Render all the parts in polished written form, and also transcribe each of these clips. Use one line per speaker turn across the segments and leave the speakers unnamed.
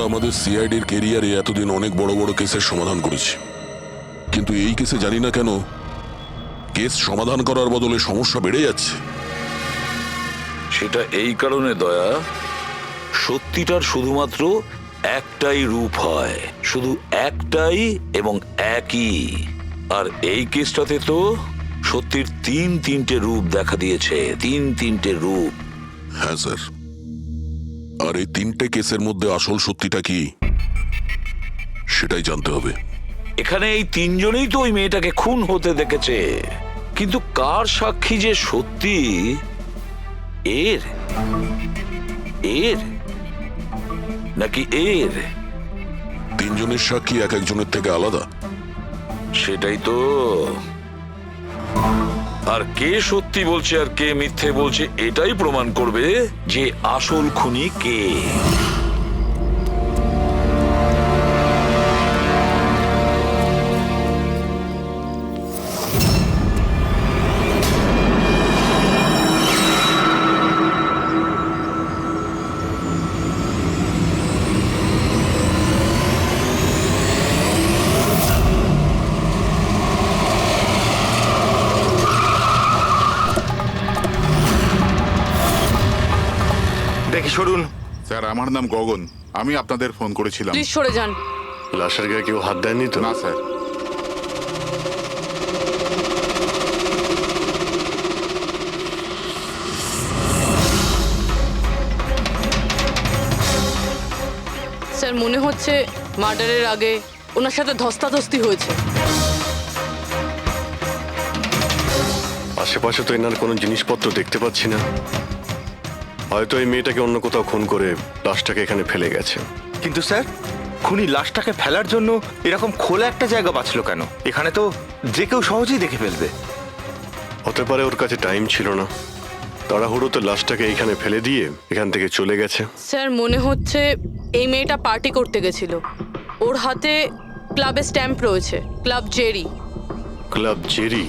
আমাদের সিআইডির কেরিয়ারে এতদিন অনেক বড় বড় কেসের সমাধান করেছি, কিন্তু এই কেসে জানি না কেন কেস সমাধান করার বদলে সমস্যা বেড়ে যাচ্ছে।
সেটা এই কারণে দয়া, সত্যিটার শুধুমাত্র একটাই রূপ হয়, শুধু একটাই এবং একই। আর এই কেসটাতে তো সত্যির তিনটে রূপ দেখা দিয়েছে, তিনটে রূপ।
হ্যাঁ স্যার, আর এই তিনটে কেসের মধ্যে আসল সত্যিটা কি সেটাই জানতে হবে।
এখানে এই তিনজনেই তো ওই মেয়েটাকে খুন হতে দেখেছে, কিন্তু কার সাক্ষী যে সত্যি এর এর নাকি এর?
তিনজনের সাক্ষী এক একজনের থেকে আলাদা।
সেটাই তো। আর কে সত্যি বলছে আর কে মিথ্যে বলছে এটাই প্রমাণ করবে যে আসল খুনি কে।
দেখি সরুন।
স্যার, আমার নাম গগন, আমি আপনাদের ফোন করেছিলাম।
প্লিজ সরে যান।
লাশের গায়ে কেউ হাত দেয়নি তো?
না স্যার।
স্যার মনে হচ্ছে মার্ডারের আগে ওনার সাথে ধস্তাধস্তি হয়েছে।
আশেপাশে তো এনার কোনো জিনিসপত্র দেখতে পাচ্ছি না। হয়তো এই মেয়েটাকে অন্য কোথাও খুন করে লাশটাকে এখানে ফেলে গেছে।
কিন্তু স্যার, খুনি লাশটাকে ফেলার জন্য এরকম খোলা একটা জায়গা বাঁচলো কেন? এখানে তো যে কেউ সহজেই দেখে ফেলবে।
হতে পারে ওর কাছে টাইম ছিল না, তাড়াহুড়োতে লাশটাকে এইখানে ফেলে দিয়ে এখান থেকে চলে গেছে।
স্যার মনে হচ্ছে এই মেয়েটা পার্টি করতে গেছিল। ওর হাতে ক্লাবের স্ট্যাম্প রয়েছে, ক্লাব জেরি।
Club Jerry?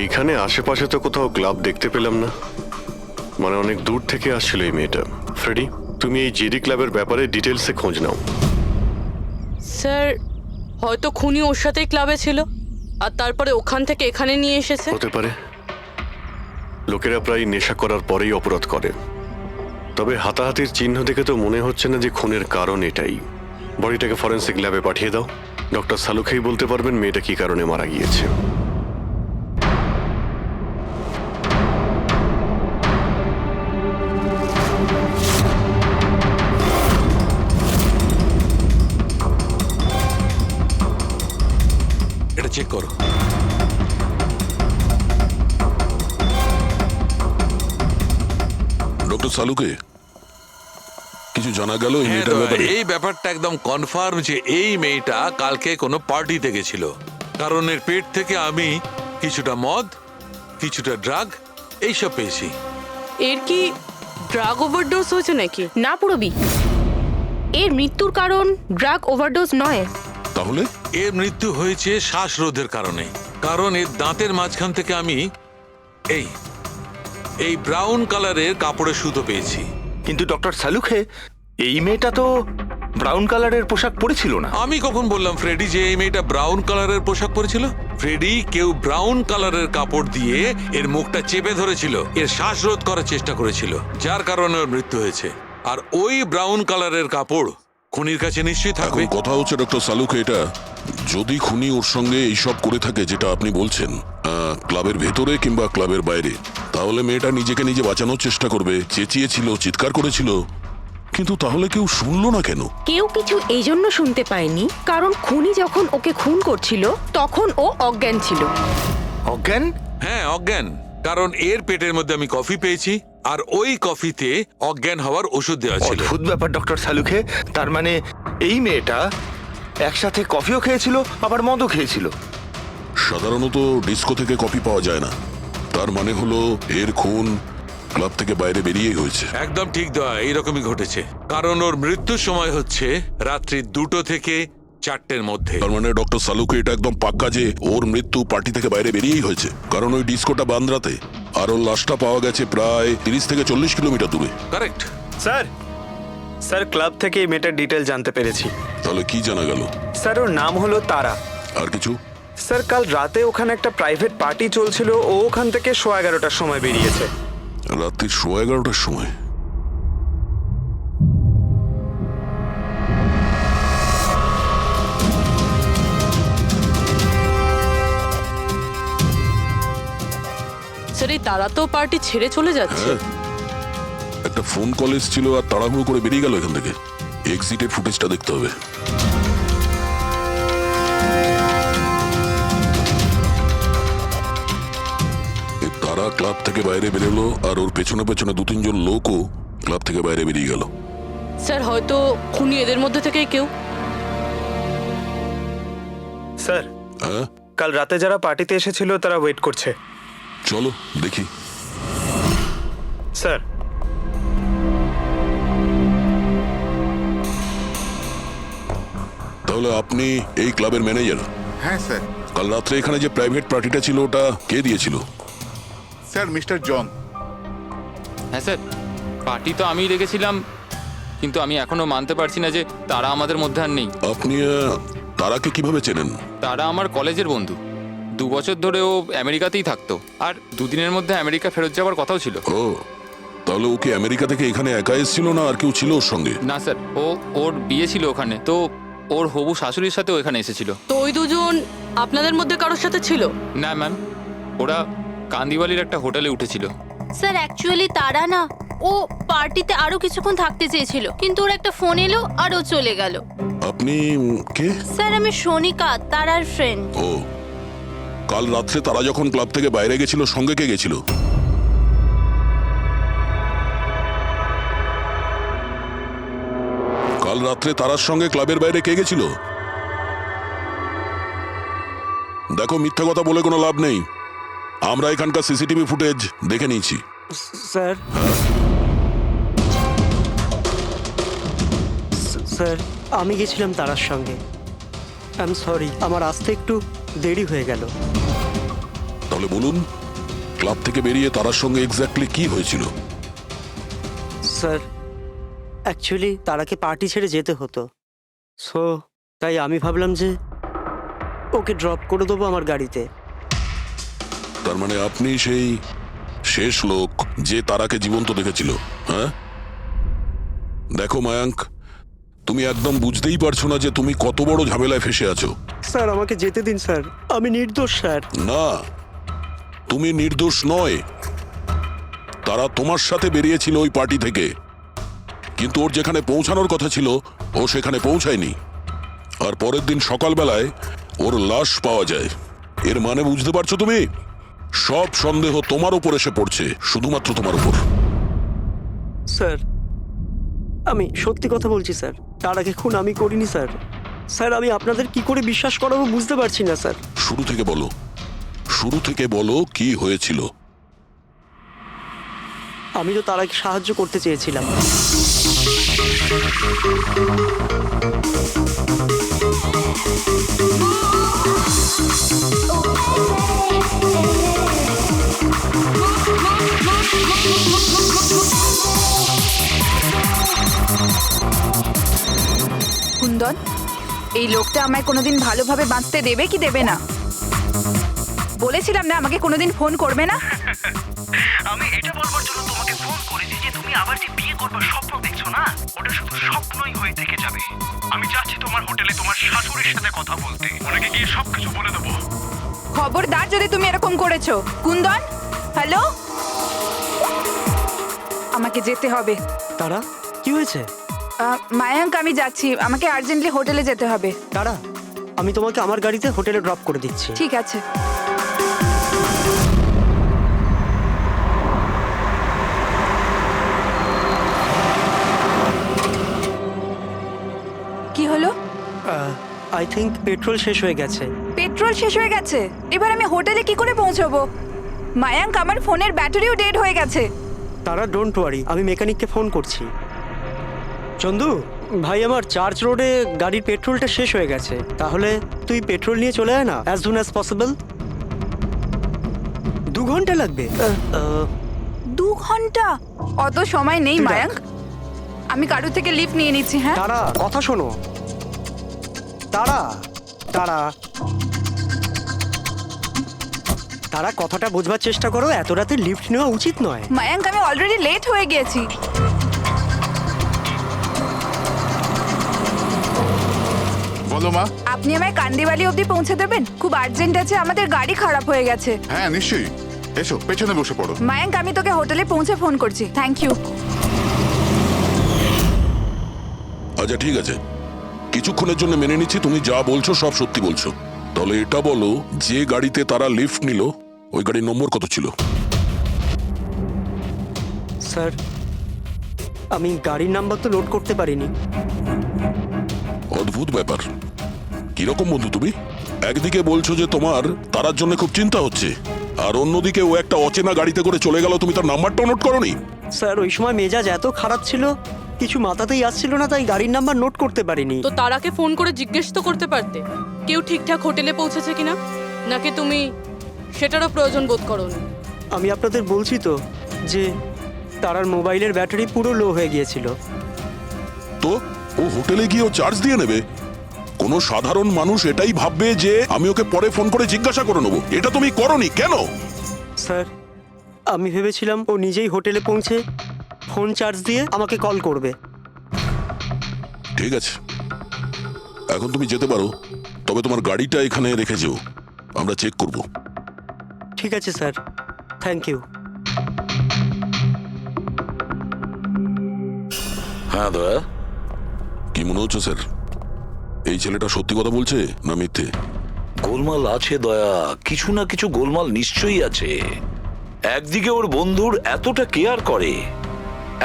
এইখানে আশেপাশে তো কোথাও ক্লাব দেখতে পেলাম না, মানে অনেক দূর থেকে আসছিল এই মেয়েটা। ফ্রেডি, তুমি এই জেরি ক্লাবের ব্যাপারে ডিটেলসে খোঁজ নাও।
স্যার হয়তো খুনি ওর সাথেই ক্লাবে ছিল আর তারপরে ওখান থেকে এখানে নিয়ে এসেছে।
হতে পারে। লোকেরা প্রায় নেশা করার পরেই অপরাধ করে। তবে হাতাহাতির চিহ্ন দেখে তো মনে হচ্ছে না যে খুনের কারণ এটাই। বডিটাকে ফরেন্সিক ল্যাবে পাঠিয়ে দাও। ডক্টর সালুখেই বলতে পারবেন মেয়েটা কি কারণে মারা গিয়েছে।
এটা চেক করো।
ডক্টর সালুকে কিছু জানা গেল এই মেয়েটার ব্যাপারে?
এই ব্যাপারটা একদম কনফার্ম যে এই মেয়েটা কালকে কোনো পার্টিতে গেছিল, কারণ এর পেট থেকে আমি কিছুটা মদ, কিছুটা ড্রাগ এইসব পেয়েছি।
এর কি ড্রাগ ওভারডোজ হয়েছে নাকি?
না পুরবি, এর মৃত্যুর কারণ ড্রাগ ওভারডোজ নয়।
তাহলে
এর মৃত্যু হয়েছে শ্বাসরোধের কারণে, কারণ এর দাঁতের মাঝখান থেকে আমি এই ব্রাউন কালারের কাপড়ের সুতো পেয়েছি।
কিন্তু ডক্টর সালুখে, এই মেয়েটা তো ব্রাউন কালারের পোশাক পরেছিল না।
আমি কখন বললাম ফ্রেডি যে এই মেয়েটা ব্রাউন কালারের পোশাক পরেছিল? ফ্রেডি, কেউ ব্রাউন কালারের কাপড় দিয়ে এর মুখটা চেপে ধরেছিল, এর শ্বাসরোধ করার চেষ্টা করেছিল, যার কারণে ওর মৃত্যু হয়েছে। আর ওই ব্রাউন কালারের কাপড় খুনির কাছে নিশ্চয়ই থাকবে।
এখন কথা হচ্ছে ডক্টর সালুকে, এটা যদি খুনি ওর সঙ্গে এইসব করে থাকে যেটা আপনি বলছেন, ক্লাবের ভেতরে কিংবা ক্লাবের বাইরে, তাহলে মেয়েটা নিজেকে নিজে বাঁচানোর চেষ্টা করবে, চেঁচিয়েছিল, চিৎকার করেছিল, কিন্তু তাহলে কেউ শুনলো না কেন?
কেউ কিছু এই জন্য শুনতে পায়নি কারণ খুনি যখন ওকে খুন করছিল তখন ও অজ্ঞান ছিল।
অজ্ঞান?
হ্যাঁ, অজ্ঞান। কারণ এর পেটের মধ্যে আমি কফি পেয়েছি, আর ওই কফিতে অজ্ঞান হওয়ার ওষুধ দেওয়া ছিল।
অদ্ভুত ব্যাপার ডক্টর সালুখে। তার মানে এই মেয়েটা একসাথে কফিও খেয়েছিল আবার মদও খেয়েছিল।
সাধারণত ডিস্কো থেকে কফি পাওয়া যায় না, তার মানে হলো এর খুন ক্লাব থেকে বাইরে বেরিয়েই হয়েছে।
একদম ঠিক দয়া, এইরকমই ঘটেছে। কারণ ওর মৃত্যুর সময় হচ্ছে রাত্রি 2টো থেকে 4টের মধ্যে।
তার মানে ডক্টর সালুকে এটা একদম পাক্কা যে ওর মৃত্যু পার্টি থেকে বাইরে বেরিয়েই হয়েছে, কারণ ওই ডিস্কোটা বান্দ্রাতে, আর ওর লাশটা পাওয়া গেছে প্রায় 30 থেকে 40 কিলোমিটার দূরে।
কারেক্ট।
স্যার,
স্যার ক্লাব থেকে এই মেয়েটার ডিটেল জানতে পেরেছি।
তাহলে কি জানা গেল?
স্যার ওর নাম হলো তারা।
আর কিছু?
স্যার কাল রাতে ওখানে একটা প্রাইভেট পার্টি চলছিল, ও ওখান থেকে 11:15টার সময় বেরিয়েছে।
রাত্রি 11:15টার সময়?
স্যার এই তারা তো পার্টি ছেড়ে চলে যাচ্ছে।
হ্যাঁ, একটা ফোন কল এসেছিল আর তাড়াহুড়ো করে বেরিয়ে গেল এখান থেকে। এক্সিটের ফুটেজটা দেখতে হবে। এই তারা ক্লাব থেকে বাইরে বেরোলো আর ওর পেছনে পেছনে 2-3 জন লোকও ক্লাব থেকে বাইরে বেরিয়ে গেল।
স্যার হয়তো খুনি এদের মধ্যে থেকেই কেউ।
স্যার
হ্যাঁ,
কাল রাতে যারা পার্টিতে এসেছিল তারা ওয়েট করছে।
চলো দেখি।
স্যার
তাহলে আপনি এই ক্লাবের ম্যানেজার?
হ্যাঁ স্যার।
কাল রাত্রে এখানে যে প্রাইভেট পার্টিটা ছিল ওটা কে দিয়েছিল?
Sir mister John.
হ্যাঁ স্যার, পার্টি তো আমিই রেখেছিলাম, কিন্তু আমি এখনো মানতে পারছি না যে তারা আমাদের মধ্যে আর নেই।
আপনি তারাকে কিভাবে চেনেন?
তারা আমার কলেজের বন্ধু। 2 বছর ধরে ও আমেরিকাতেই থাকতো, আর 2 দিনের মধ্যে আমেরিকা ফেরত যাওয়ার কথাও ছিল।
ও, তাহলে ওকে আমেরিকা থেকে এখানে একা এসেছিল না আর কেউ ছিল ওর সঙ্গে?
না স্যার, ওর বিয়ে ছিল ওখানে, তো ওর হবু শাশুড়ির সাথেও এখানে এসেছিল।
তো ওই দুজন আপনাদের মধ্যে কারোর সাথে ছিল?
না ম্যাম, ওরা কান্দিওয়ালির একটা হোটেলে উঠেছিল।
স্যার অ্যাকচুয়ালি তারা না, ও পার্টিতে আরো কিছুক্ষণ থাকতে চেয়েছিল, কিন্তু ওর একটা ফোন এলো আর ও চলে গেল।
আপনি কে?
স্যার আমি সোনিকা, তারার ফ্রেন্ড।
ও, কাল রাত্রে তারা যখন ক্লাব থেকে বাইরে গেছিল সঙ্গে কে গেছিল? কাল রাত্রে তারার সঙ্গে ক্লাবের বাইরে কে গেছিল? দেখো, মিথ্যা কথা বলে কোনো লাভ নেই। আমরা এখানকার সিসিটিভি ফুটেজ দেখে নিয়েছি।
স্যার স্যার আমি গেছিলাম তারার সঙ্গে। আই এম সরি, আমার আসতে একটু দেরি হয়ে গেল।
তাহলে বলুন, ক্লাব থেকে বেরিয়ে তারার সঙ্গে এক্স্যাক্টলি কি হয়েছিল?
স্যার অ্যাকচুয়ালি তারাকে পার্টি ছেড়ে যেতে হতো, সো তাই আমি ভাবলাম যে ওকে ড্রপ করে দেবো আমার গাড়িতে।
তার মানে আপনি সেই শেষ লোক যে তারাকে জীবন্ত দেখেছিল? হ্যাঁ, দেখো মায়াঙ্ক, তুমি একদম বুঝতেই পারছো না যে তুমি কত বড় ঝামেলায় ফেসে আছো।
স্যার আমাকে যেতে দিন স্যার, আমি নির্দোষ স্যার।
না, তুমি নির্দোষ নয়। তারা তোমার সাথে বেরিয়েছিল ওই পার্টি থেকে, কিন্তু ওর যেখানে পৌঁছানোর কথা ছিল ও সেখানে পৌঁছায়নি। আর পরের দিন সকালবেলায় ওর লাশ পাওয়া যায়। এর মানে বুঝতে পারছো তুমি? সব সন্দেহ তোমার উপর এসে পড়ছে, শুধুমাত্র তোমার উপর।
স্যার আমি সত্যি কথা বলছি স্যার, তার আগে খুন আমি করিনি স্যার। স্যার আমি আপনাদের কি করে বিশ্বাস করাবো বুঝতে পারছি না স্যার।
শুরু থেকে বলো, শুরু থেকে বলো কি হয়েছিল।
আমি তো তারাকে সাহায্য করতে চেয়েছিলাম।
কুন্দন, এই লোকটা আমায় কোনোদিন ভালোভাবে বাঁচতে দেবে কি দেবে না? বলেছিলাম না আমাকে কোনোদিন ফোন করবে না।
আমি এটা বলবার জন্য তোমাকে ফোন করেছি যে তুমি আবার যে বিয়ে করবার স্বপ্ন দেখছো না, ওটা শুধু স্বপ্নই হয়ে থেকে যাবে। আমি যাচ্ছি তোমার হোটেলে তোমার শাশুড়ির সাথে কথা বলতে, ওনাকে গিয়ে সবকিছু বলে দেবো।
খবরদার যদি তুমি এরকম করেছো। কুন্দন, হ্যালো, আমাকে যেতে হবে।
তারা কি হয়েছে?
মায়াঙ্ক আমি যাচ্ছি, আমাকে আর্জেন্টলি হোটেলে যেতে হবে।
তারা আমি তোমাকে আমার গাড়িতে হোটেলে ড্রপ করে দিচ্ছি।
ঠিক আছে। কি হলো?
আই থিঙ্ক পেট্রোল শেষ হয়ে গেছে।
পেট্রোল শেষ হয়ে গেছে? এবার আমি হোটেলে কি করে পৌঁছবো? মায়াঙ্ক আমার ফোনের ব্যাটারিও ডেড হয়ে গেছে।
তারা ডোন্ট ওয়ারি, আমি মেকানিককে ফোন করছি। চন্দু ভাই, আমার চার্চ রোডে গাড়ির পেট্রোলটা শেষ হয়ে গেছে, তাহলে তুই পেট্রোল নিয়ে চলে আয় না অ্যাজ সুন অ্যাজ পসিবল। 2 ঘন্টা লাগবে।
2 ঘন্টা? অত সময় নেই মায়াঙ্ক। আমি কারোর থেকে লিফট নিয়ে নিচ্ছি। হ্যাঁ
তারা কথা শোনো। তারা তারা তারা কথাটা বোঝবার চেষ্টা করো, এত রাতে লিফট নেওয়া উচিত নয়।
মায়াঙ্ক, আমি অলরেডি লেট হয়ে গেছি।
বলো মা।
আপনি আমায় কান্দিবালি অবধি পৌঁছে দেবেন? খুব আর্জেন্ট আছে, আমাদের গাড়ি খারাপ হয়ে গেছে।
হ্যাঁ নিশ্চয়ই, এসো পেছনে বসে পড়ো।
মায়াঙ্ক, আমি তোকে হোটেলে পৌঁছে ফোন করছি। Thank you.
আচ্ছা ঠিক আছে, কিছুক্ষণের জন্য মেনে নিচ্ছি তুমি যা বলছো সব সত্যি বলছো। তাহলে এটা বলো, যে গাড়িতে তারা লিফট নিল ওই গাড়ির নম্বর কত ছিল?
স্যার, আমি গাড়ির নাম্বার তো লোড করতে পারিনি।
অদ্ভুত ব্যাপার। কিরকম বন্ধু তুমি? একদিকে বলছো যে তোমার তারার জন্য খুব চিন্তা হচ্ছে, আর অন্যদিকে ও একটা অচেনা গাড়িতে করে চলে গেল, তুমি তার নাম্বারটা নোট করোনি?
স্যার, ওই সময় মেজাজ এত খারাপ ছিল, কিছু মাথাতেই আসছিল না, তাই গাড়ির নাম্বার নোট করতে পারিনি।
তো তারাকে ফোন করে জিজ্ঞেস তো করতে পারতে কেউ ঠিকঠাক হোটেলে পৌঁছেছে কিনা, নাকি তুমি সেটারও প্রয়োজন বোধ করোনি?
আমি আপনাদের বলছি তো যে তারার মোবাইলের ব্যাটারি পুরো লো হয়ে গিয়েছিল।
তো ও হোটেলে গিয়ে ও চার্জ দিয়ে নেবে? কোনো সাধারণ মানুষ এটাই ভাববে যে আমি ওকে পরে ফোন করে জিজ্ঞাসা করে নেবো। এটা তুমি করোনি কেন?
স্যার, আমি ভেবেছিলাম ও নিজেই হোটেলে পৌঁছে ফোন চার্জ দিয়ে আমাকে কল করবে।
ঠিক আছে, এখন তুমি যেতে পারো, তবে তোমার গাড়িটা এখানে রেখে যেও, আমরা চেক করব।
ঠিক আছে স্যার, থ্যাংক ইউ।
হ্যাঁ দয়া।
কি মনে হচ্ছে স্যার, এই ছেলেটা সত্যি কথা বলছে না মিথ্যে?
গোলমাল আছে দয়া, কিছু না কিছু গোলমাল নিশ্চয়ই আছে। একদিকে ওর বন্ধুর এতটা কেয়ার করে,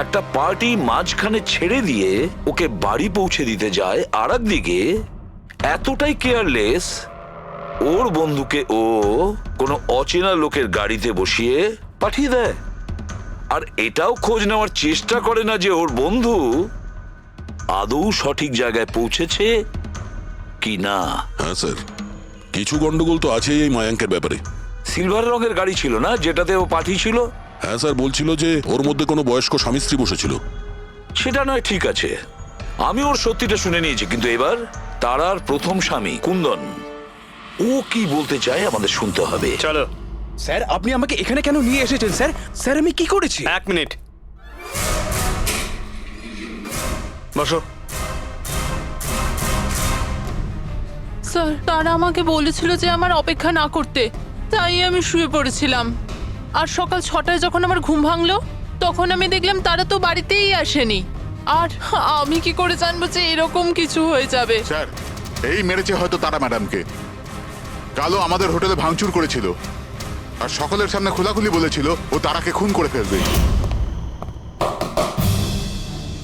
একটা পার্টি মাঝখানে ছেড়ে দিয়ে ওকে বাড়ি পৌঁছে দিতে যায়, আর একদিকে এতটাই কেয়ারলেস ওর বন্ধুকে ও কোনো অচেনা লোকের গাড়িতে বসিয়ে পাঠিয়ে দেয়, আর এটাও খোঁজ নেওয়ার চেষ্টা করে না যে ওর বন্ধু আদৌ সঠিক জায়গায় পৌঁছেছে কি না।
হ্যাঁ স্যার, কিছু গন্ডগোল তো আছেই এই মায়াঙ্কের ব্যাপারে।
সিলভার রঙের গাড়ি ছিল না যেটাতে ও পাঠিয়েছিল?
হ্যাঁ স্যার, বলছিল যে ওর মধ্যে কোনো বয়স্ক স্বামী স্ত্রী বসেছিল।
সেটা নয়, ঠিক আছে, আমি ওর সত্যিটা শুনে নিয়েছি, কিন্তু এবার তারার প্রথম স্বামী কুন্দন, ও কি বলতে চায় আমাদের শুনতে হবে।
চলো।
স্যার, আপনি আমাকে এখানে কেন নিয়ে এসেছেন স্যার? স্যার, আমি কি করেছি?
এক মিনিট বসো।
স্যার, তারা আমাকে বলেছিল যে আমার অপেক্ষা না করতে, তাই আমি শুয়ে পড়েছিলাম। আর সকাল 6টায় যখন আমার ঘুম ভাঙলো, তখন আমি দেখলাম তারা তো বাড়িতেই আসেনি। আর আমি কি করে জানবো যে এরকম কিছু হয়ে যাবে?
স্যার, এই মেরেছে হয়তো তারা ম্যাডামকে। কালো আমাদের হোটেলে ভাঙচুর করেছিল, আর সকলের সামনে খোলাখুলি বলেছিল ও তারাকে খুন করে ফেলবে।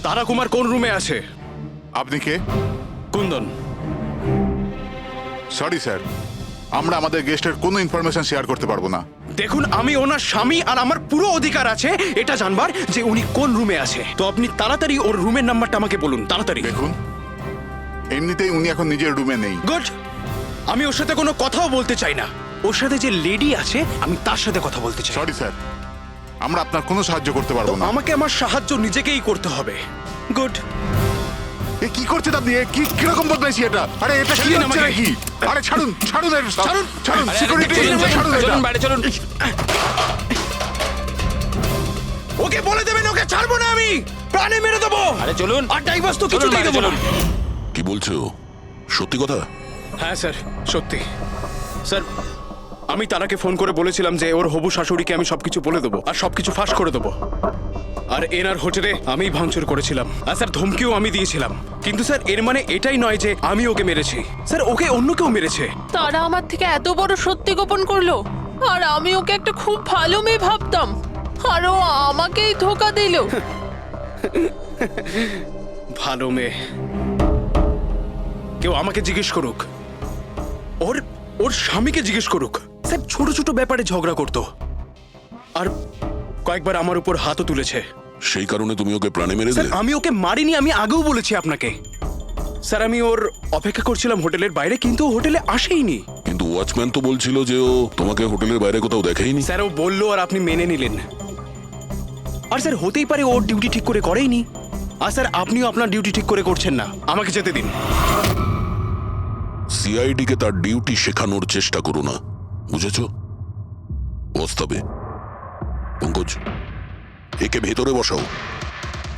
তারা কুমার কোন রুমে আছে?
আপনি কে?
কুন্দন।
সরি স্যার, আমরা আমাদের গেস্টের কোনো ইনফরমেশন শেয়ার করতে পারবো না।
দেখুন, আমি ওনার স্বামী, আর আমার পুরো অধিকার আছে এটা জানবার যে উনি কোন রুমে আছে। তো আপনি তাড়াতাড়ি ওর রুমের নাম্বারটা আমাকে বলুন, তাড়াতাড়ি।
দেখুন, এমনিতেই উনি এখন নিজের রুমে নেই।
গুড। আমি ওর সাথে কোনো কথাও বলতে চাই না। ওর সাথে যে লেডি আছে আমি তার সাথে কথা বলতে চাই।
সরি স্যার, আমরা আপনার কোনো সাহায্য করতে পারবো না।
আমাকে আমার সাহায্য নিজেকেই করতে হবে। গুড।
এ কি করছেন আপনি? এ কি কিরকম বদমাইশি এটা? আরে এটা কি
ছেড়ে দিন
হচ্ছে
আমাকে।
নাকি? আরে ছাড়ুন, ছাড়ুন এটা,
ছাড়ুন।
ছাড়ুন, সিকিউরিটি ছাড়ুন এটা।
চলুন বাইরে চলুন।
ওকে বলে দেবেন ওকে ছাড়বো না, আমি প্রাণে মেরে দেবো।
আরে চলুন।
আর ডাইভার্স তো
চলুন
কিছুতেই
বাইরে
দেবো না।
চলুন।
কি বলছো? সত্যি কথা?
হ্যাঁ স্যার, সত্যি। স্যার, আমি তারাকে ফোন করে বলেছিলাম যে ওর হবু শাশুড়িকে আমি সবকিছু বলে দেবো আর সবকিছু ফাঁস করে দেবো। আর এনার হোটেলে আমি ভাঙচুর করেছিলাম, আর স্যার ধমকিও আমি দিয়েছিলাম। কিন্তু স্যার, এর মানে এটাই নয় যে আমি ওকে মেরেছি। স্যার, ওকে অন্য কেউ মেরেছে।
তারা আমার থেকে এত বড় সত্যি গোপন করলো, আর আমি ওকে একটা খুব ভালো মেয়ে ভাবতাম, আর ও আমাকেই ধোকা দিল।
ভালো মেয়ে? কেউ আমাকে জিজ্ঞেস করুক, ওর ওর স্বামীকে জিজ্ঞেস করুক। স্যার, ছোট ছোট ব্যাপারে ঝগড়া করতো, আর কয়েকবার আমার উপর হাতও তুলেছে।
সেই কারণে তুমি ওকে প্রাণে মেরে
স্যার,
দিলে?
আমি ওকে মারিনি, আমি আগেও বলেছি আপনাকে। স্যার, আমি ওর অপেক্ষা করছিলাম হোটেলের বাইরে, কিন্তু ও হোটেলে আসেইনি।
কিন্তু ওয়াচম্যান তো বলছিল যে ও তোমাকে হোটেলের বাইরে কোথাও দেখেইনি।
স্যার, ও বললো আর আপনি মেনে নিলেন। আর স্যার, হতেই পারে ওর ডিউটি ঠিক করে করেইনি।
আর স্যার আপনিও আপনার ডিউটি ঠিক করে করছেন না, আমাকে যেতে দিন।
সিআইডি কে তার ডিউটি শেখানোর চেষ্টা করো না, বুঝেছো? ওস্তাবে পঙ্কজ, একে ভেতরে বসাও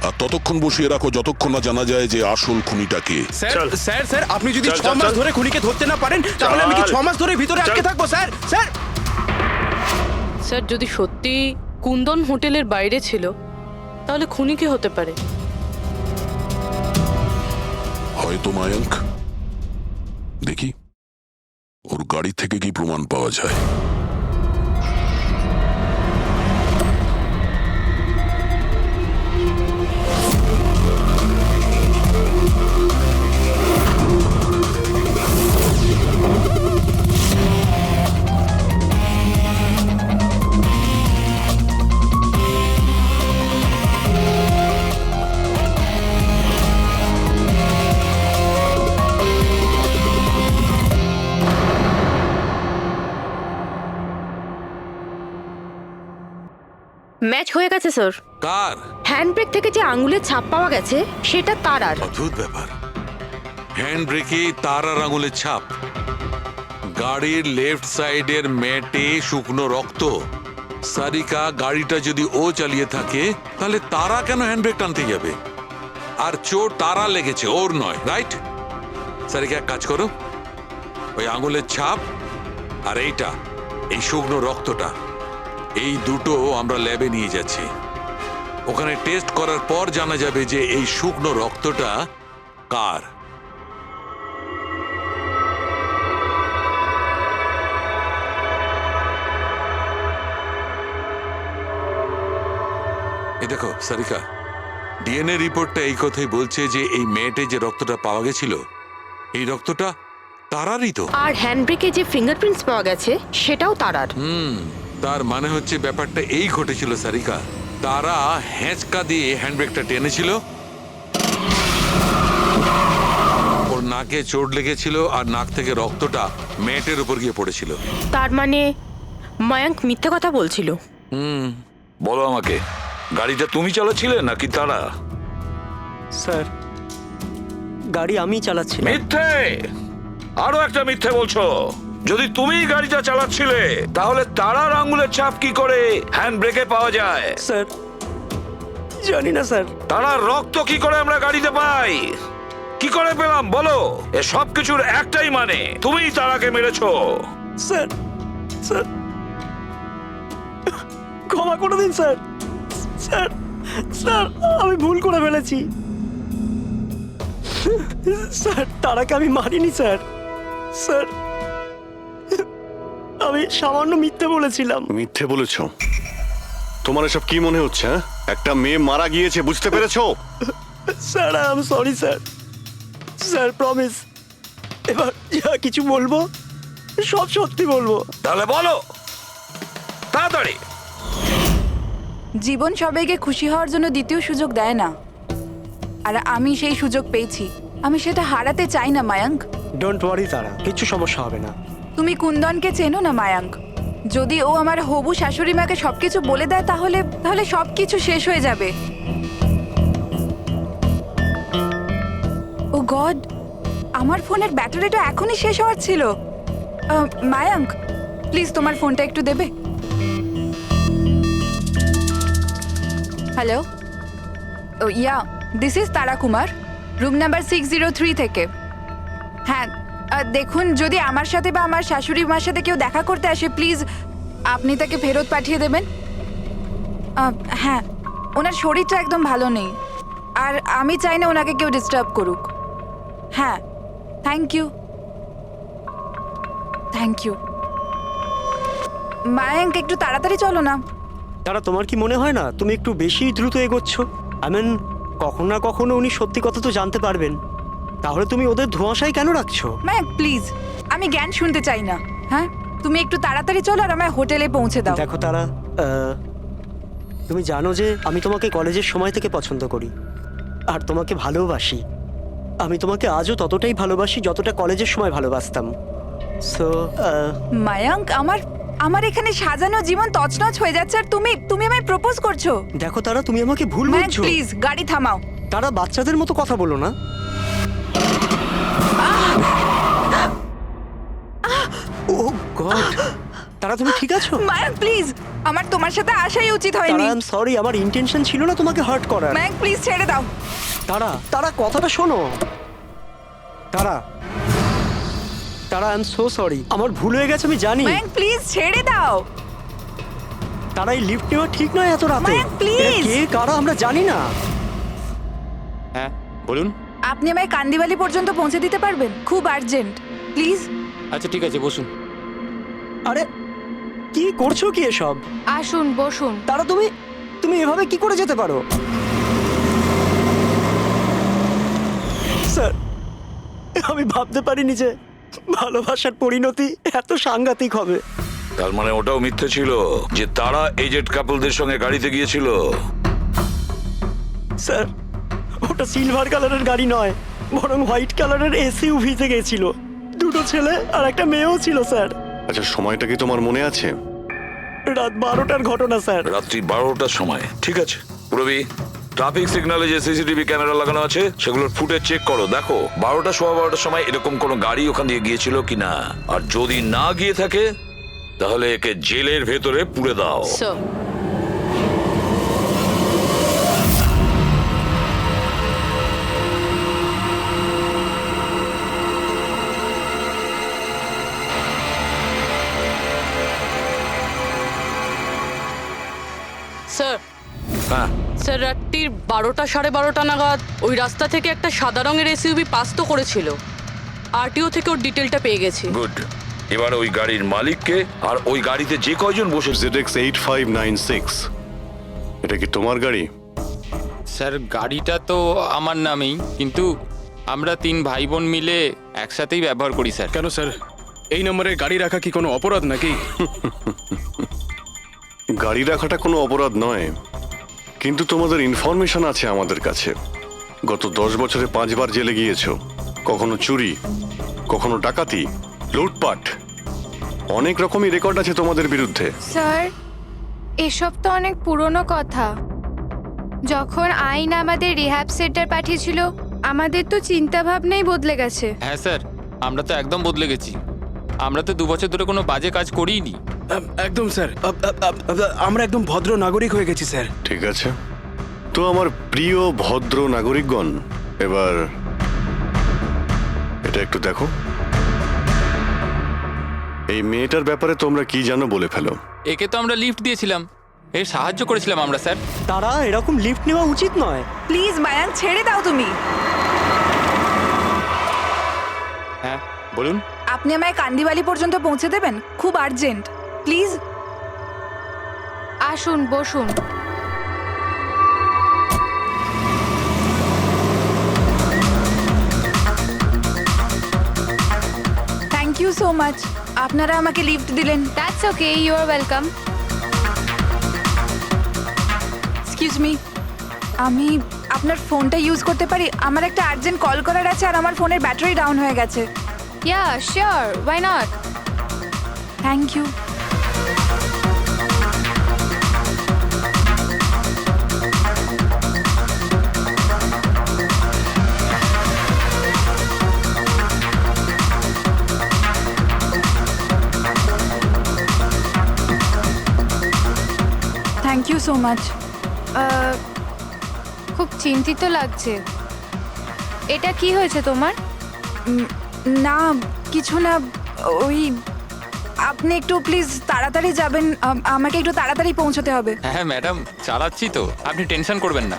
আর ততক্ষণ বসিয়ে রাখো যতক্ষণ না জানা যায় যে আসল খুনিটা কে।
স্যার স্যার স্যার আপনি যদি 6 মাস ধরে খুনিকে ধরতে না পারেন তাহলে আমি কি 6 মাস ধরে ভিতরে আটকে থাকবো স্যার? স্যার
স্যার যদি সত্যি কুন্দন হোটেলের বাইরে ছিল তাহলে খুনি কে হতে পারে?
হয়তো মায়াঙ্ক। দেখি ওর গাড়ি থেকে কি প্রমাণ পাওয়া যায়।
ম্যাচ হয়ে গেছে স্যার।
কার?
হ্যান্ডব্রেক থেকে যে আঙুলের ছাপ পাওয়া গেছে সেটা তারার।
অদ্ভুত ব্যাপার, হ্যান্ড ব্রেকে তারার আঙুলের ছাপ, গাড়ির লেফট সাইডের ম্যাটে শুকনো রক্ত। সারিকা গাড়িটা যদি ও চালিয়ে থাকে তাহলে তারা কেন হ্যান্ডব্রেক টানতে যাবে? আর চোট তারা লেগেছে, ওর নয়, রাইট? সারিকা এক কাজ করো, ওই আঙুলের ছাপ আর এইটা, এই শুকনো রক্তটা, এই দুটো আমরা ল্যাবে নিয়ে যাচ্ছি। ওখানে টেস্ট করার পর জানা যাবে যে এই শুকনো রক্তটা কার। এই দেখো সারিকা, ডিএনএ রিপোর্টটা এই কথাই বলছে যে এই মেয়েটে যে রক্তটা পাওয়া গেছিল এই রক্তটা তারারই তো।
আর হ্যান্ডব্রেকে যে ফিঙ্গারপ্রিন্টস পাওয়া গেছে সেটাও তারার।
তার মানে হচ্ছে ব্যাপারটা এই ঘটেছিল সারিকা, তারা হ্যাঁচকা দিয়ে হ্যান্ডব্রেকটা টেনেছিল, ওর নাকে চোট লেগেছিল আর নাক থেকে রক্তটা ম্যাটের উপর গিয়ে পড়েছিল।
তার মানে মায়াঙ্ক মিথ্যে কথা বলছিল।
বলো আমাকে, গাড়িটা তুমি চালাচ্ছিলে নাকি তারা?
স্যার গাড়ি আমি চালাচ্ছিলাম।
মিথ্যে, আরো একটা মিথ্যে বলছো। যদি তুমি গাড়িটা চালাচ্ছিলে তাহলে তারার আঙ্গুলের ছাপ কি করে হ্যান্ড ব্রেকে পাওয়া যায়?
স্যার জানি না স্যার।
তারার রক্ত কি করে আমরা গাড়িতে পাই? কি করে পেলাম বলো? এ সব কিছুর একটাই মানে, তুমিই তারাকে মেরেছো।
স্যার স্যার ক্ষমা করে দিন স্যার। স্যার স্যার আমি ভুল করে ফেলেছি স্যার, তারাকে আমি মারিনি স্যার। স্যার আমি সামান্য মিথ্যে বলেছিলাম।
মিথ্যে বলেছ? তোমার এসব কি মনে হচ্ছে? একটা মেয়ে মারা গিয়েছে, বুঝতে পেরেছো?
Sir I am sorry sir. Sir promise, এবার যা কিছু বলবো সব সত্যি বলবো।
তাহলে বলো তাড়াতাড়ি।
জীবন সবাইকে খুশি হওয়ার জন্য দ্বিতীয় সুযোগ দেয় না, আর আমি সেই সুযোগ পেয়েছি। আমি সেটা হারাতে চাই না মায়াঙ্ক।
ডোন্ট ওয়ারি তারা, কিচ্ছু সমস্যা হবে না।
তুমি কুন্দনকে চেনো না মায়াঙ্ক? যদি ও আমার হবু শাশুড়ি মাকে সবকিছু বলে দেয় তাহলে তাহলে সবকিছু শেষ হয়ে যাবে। ও গড, আমার ফোনের ব্যাটারিটা এখনই শেষ হওয়ার ছিল। মায়াঙ্ক প্লিজ তোমার ফোনটা একটু দেবে? Hello, oh yeah, this is Tara Kumar, room number 603 থেকে। হ্যাঁ দেখুন, যদি আমার সাথে বা আমার শাশুড়ি মার সাথে কেউ দেখা করতে আসে প্লিজ আপনি তাকে ফেরত পাঠিয়ে দেবেন। হ্যাঁ, ওনার শরীরটা একদম ভালো নেই আর আমি চাই না ওনাকে কেউ ডিস্টার্ব করুক। হ্যাঁ, thank you thank you. Mayank একটু তাড়াতাড়ি চলো না।
তারা তোমার কি মনে হয় না তুমি একটু বেশি দ্রুত এগোচ্ছ? আই মিন কখনো না কখনো উনি সত্যি কথা তো জানতে পারবেন, তাহলে তুমি ওদের ধোঁয়াশায় কেন রাখছো?
মায়াঙ্ক প্লিজ, আমি জ্ঞান শুনতে চাই না। হ্যাঁ, তুমি একটু তাড়াতাড়ি চলো আর আমায় হোটেলে পৌঁছে দাও।
দেখো তারা, তুমি জানো যে আমি তোমাকে কলেজের সময় থেকে পছন্দ করি আর তোমাকে ভালোবাসি। আমি তোমাকে আজও ততটাই ভালোবাসি যতটা কলেজের সময় ভালোবাসতাম। সো
মায়াঙ্ক, আমার এখানে সাজানো জীবন তছনছ হয়ে যাচ্ছে আর তুমি আমায় প্রপোজ করছো।
দেখো তারা, তুমি আমাকে ভুল
মায়াঙ্ক
বুঝছো।
প্লিজ গাড়ি থামাও।
তারা বাচ্চাদের মতো কথা বলো না। ও গড, তারা তুমি ঠিক আছো?
মায়াঙ্ক প্লিজ, আমার তোমার সাথে আসাই উচিত
তারা
হয়নি।
আই এম সরি, আমার ইন্টেনশন ছিল না তোমাকে হার্ট করার।
মায়াঙ্ক প্লিজ ছেড়ে দাও।
তারা কথাটা শোনো। তারা আই এম সো সরি, আমার ভুল হয়ে গেছে, আমি জানি।
মায়াঙ্ক প্লিজ ছেড়ে দাও।
তারা এই লিফট নেওয়া ঠিক নয় এত রাতে।
মায়াঙ্ক, please!
এরা কে কারা আমরা জানি না।
হ্যাঁ বলুন।
আপনি আমায় কান্দিবালি পর্যন্ত পৌঁছে দিতে পারবেন? খুব আর্জেন্ট, প্লিজ।
আচ্ছা ঠিক আছে, বসুন।
আরে কি করছো কি এসব?
আসুন বসুন।
তারা তুমি এভাবে কি করে যেতে পারো? স্যার, আমি ভাবতে পারিনি যে ভালোবাসার পরিণতি এত সাংঘাতিক হবে।
তার মানে ওটাও মিথ্যে ছিল যে তারা এজেড কাপলদের সঙ্গে গাড়িতে গিয়েছিল?
স্যার, ওটা সিলভার কালারের গাড়ি নয়, বরং হোয়াইট কালারের এসইউভিতে গেছিল। দুটো ছেলে আর একটা মেয়েও ছিল স্যার।
আচ্ছা, সময়টা কি তোমার মনে আছে?
রাত 12টার ঘটনা স্যার।
রাত্রি 12টার সময়? ঠিক আছে রবি, ট্রাফিক সিগন্যালে যে সিসিটিভি ক্যামেরা লাগানো আছে সেগুলোর ফুটেজ চেক করো, দেখো 12টা সোয়া 12টার সময় এরকম কোনো গাড়ি ওখান দিয়ে গিয়েছিল কিনা। আর যদি না গিয়ে থাকে তাহলে একে জেলের ভেতরে পুরে দাও।
স্যার, স্যার,
হ্যাঁ,
স্যার রাত্রির 12টা 12:30 নাগাদ ওই রাস্তা থেকে একটা সাদা রঙের এসইউভি পাস তো করেছিল। আরটিও থেকে ওর ডিটেলটা পেয়ে গেছি।
গুড। এবার ওই গাড়ির মালিককে আর ওই গাড়িতে যে কয়জন বসে
ZX8596, এটা কি তোমার গাড়ি?
স্যার গাড়িটা তো আমার নামেই, কিন্তু আমরা 3 ভাই বোন মিলে একসাথেই ব্যবহার করি স্যার।
কেন স্যার, এই নম্বরে গাড়ি রাখা কি কোনো অপরাধ নাকি?
গাড়ি রাখাটা কোনো অপরাধ নয়, কিন্তু তোমাদের ইনফরমেশন আছে আমাদের কাছে। গত 10 বছরে 5 বার জেলে গিয়েছো। কখনো চুরি, কখনো ডাকাতি, লুটপাট, অনেক রকমই রেকর্ড আছে তোমাদের বিরুদ্ধে।
স্যার, এসব তো অনেক পুরনো কথা। যখন আইন আমাদের রিহ্যাব সেন্টার পাঠিয়েছিল, আমাদের তো চিন্তা ভাবনাই বদলে গেছে।
হ্যাঁ স্যার, আমরা তো একদম বদলে গেছি। আমরা তো 2 বছর ধরে কোনো বাজে কাজ করিনি।
একদম স্যার, আমরা একদম ভদ্র নাগরিক হয়ে গেছি স্যার।
ঠিক আছে, তো আমার প্রিয় ভদ্র নাগরিকগণ, এবার এটা একটু দেখো। এই মেয়েটার ব্যাপারে তোমরা কি জানো বলে ফেলো।
একে তো আমরা লিফট দিয়েছিলাম, এর সাহায্য করেছিলাম আমরা স্যার।
তারা এরকম লিফট নেওয়া উচিত নয়।
প্লিজ মায়াঙ্ক, ছেড়ে দাও তুমি।
হ্যাঁ বলুন।
আপনি আমায় কান্দিবালি পর্যন্ত পৌঁছে দেবেন? খুব আর্জেন্ট, প্লিজ।
আসুন বসুন।
থ্যাংক ইউ সো মাচ, আপনারা আমাকে লিফট দিলেন।
That's okay, you are welcome.
Excuse me, আমি আপনার ফোনটা ইউজ করতে পারি? আমার একটা আর্জেন্ট কল করার আছে আর আমার ফোনের ব্যাটারি ডাউন হয়ে গেছে।
Yeah sure, why not.
Thank you. Thank you so much.
খুব চিন্তিত লাগছে। এটা কি হয়েছে তোমার?
না কিছু না, ওই আপনি একটু প্লিজ তাড়াতাড়ি যাবেন, আমাকে একটু তাড়াতাড়ি পৌঁছতে হবে।
হ্যাঁ ম্যাডাম, চালাচ্ছি তো, আপনি টেনশন করবেন না।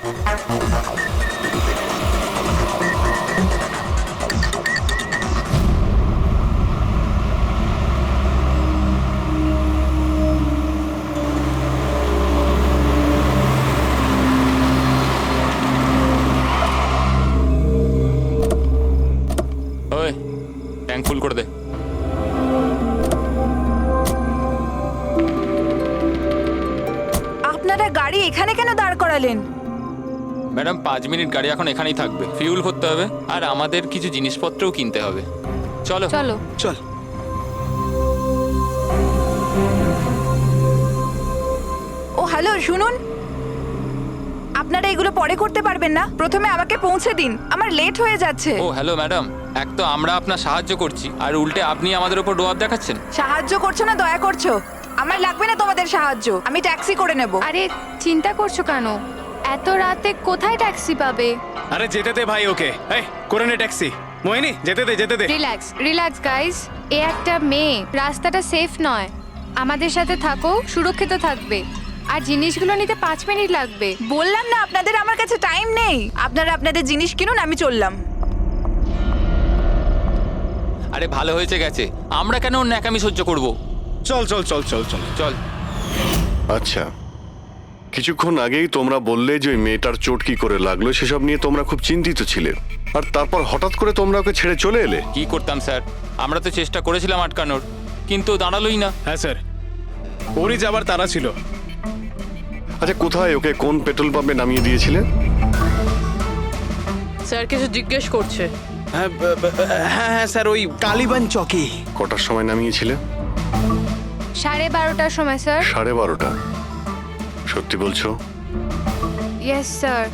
ওই ট্যাঙ্ক ফুল করে দে।
আপনারা গাড়ি এখানে কেন দাঁড় করালেন?
ম্যাডাম 5 মিনিট গাড়ি এখন এখানেই থাকবে, ফিউল করতে হবে আর আমাদের কিছু জিনিসপত্রও কিনতে হবে। চলো
চলো
চল।
ও হ্যালো, শুনুন, আপনারা এগুলো পরে করতে পারবেন না? প্রথমে আমাকে পৌঁছে দিন, আমার লেট হয়ে যাচ্ছে।
ও হ্যালো ম্যাডাম, এক তো আমরা আপনার সাহায্য করছি আর উল্টে আপনি আমাদের উপর ডোয়াব দেখাচ্ছেন।
সাহায্য করছো না দয়া করছো? আমার লাগবে না তোমাদের সাহায্য, আমি ট্যাক্সি করে নেব।
আরে চিন্তা করছো কেন? এত রাতে কোথায় ট্যাক্সি পাবে?
আরে যেতে দে ভাই ওকে, এই করে নে ট্যাক্সি। মোহিনী যেতে দে যেতে দে।
রিল্যাক্স রিল্যাক্স গাইস, এ একটা মেয়ে, রাস্তাটা সেফ নয়। আমাদের সাথে থাকো, সুরক্ষিত থাকবে। আর জিনিসগুলো নিতে 5 মিনিট লাগবে।
বললাম না আপনাদের আমার কাছে টাইম নেই। আপনারা আপনাদের জিনিস কিনুন, আমি চললাম।
আরে ভালো হয়েছে গেছে, আমরা কেন ওর ন্যাকামি সহ্য করব?
চল চল চল চল চল
চল।
আচ্ছা, কিছুক্ষণ আগেই তোমরা বললে যে ওই মেয়েটার চোট কি করে লাগলো সেসব নিয়ে তোমরা খুব চিন্তিত ছিলে, আর তারপর হঠাৎ করে তোমরা ওকে ছেড়ে চলে এলে।
কি করতাম স্যার, আমরা তো চেষ্টা করেছিলাম আটকানোর, কিন্তু দাঁড়ালোই না।
হ্যাঁ স্যার, ওরই যাবার তারা ছিল।
আচ্ছা, কোথায় ওকে কোন পেট্রোল পাম্পে নামিয়ে দিয়েছিলে?
স্যার কিছু জিজ্ঞেস করছে।
হ্যাঁ হ্যাঁ স্যার, ওই কালীবান চকে।
কটার সময় নামিয়েছিলে?
12:30টার সময় স্যার।
12:30? সত্যি বলছো?
Yes sir.